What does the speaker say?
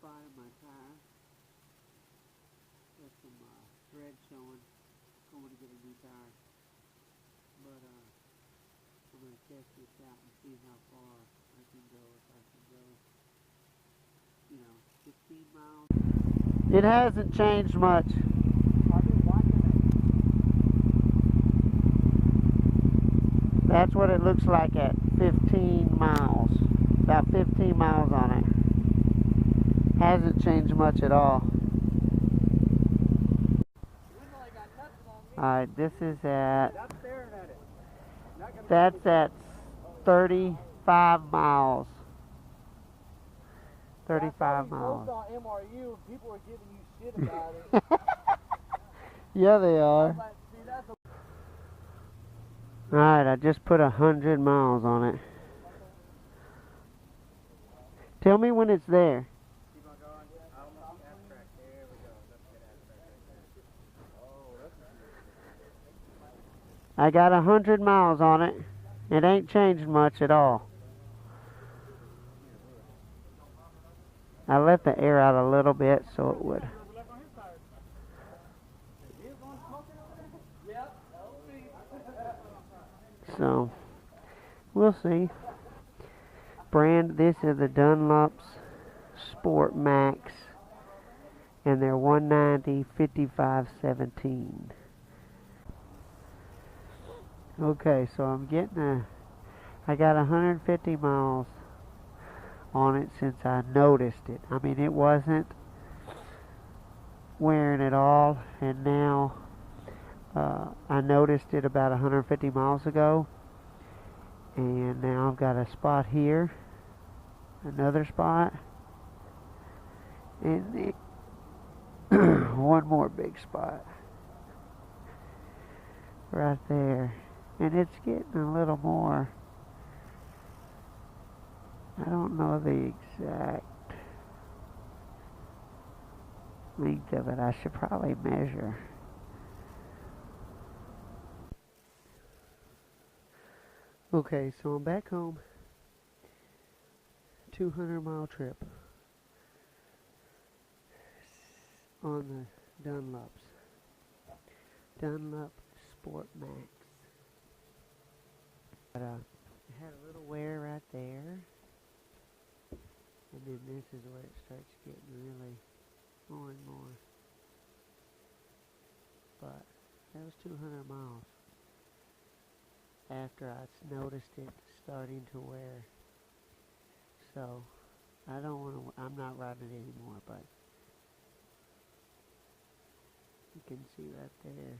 spot in my tire. Got some thread showing. Going to get a new tire. But I'm going to test this out and see how far I can go. If I can go, 15 miles. It hasn't changed much. I've been watching it. That's what it looks like at 15 miles. About 15 miles on it. Hasn't changed much at all. Alright, this is at, that's at 35 miles. 35 miles. On MRU, people were giving you shit about it. Yeah, they are. Alright, I just put 100 miles on it. Tell me when it's there. Keep on going. Almost abstract. There we go. That's good abstract right there. Oh, that's I got 100 miles on it. It ain't changed much at all. I let the air out a little bit so it would. So, we'll see. Brand, this is the Dunlop's Sport Max. And they're 190, 5517. Okay, so I'm getting I got 150 miles on it since I noticed it. I mean, it wasn't wearing at all, and now I noticed it about 150 miles ago, and now I've got a spot here, another spot, and one more big spot right there, and it's getting a little more. I don't know the exact length of it. I should probably measure. Okay, so I'm back home. 200-mile trip on the Dunlop Sport Max. But it had a little wear right there. And then this is where it starts getting really more and more. But that was 200 miles after I noticed it starting to wear. So I don't want to, I'm not riding it anymore, but you can see right there.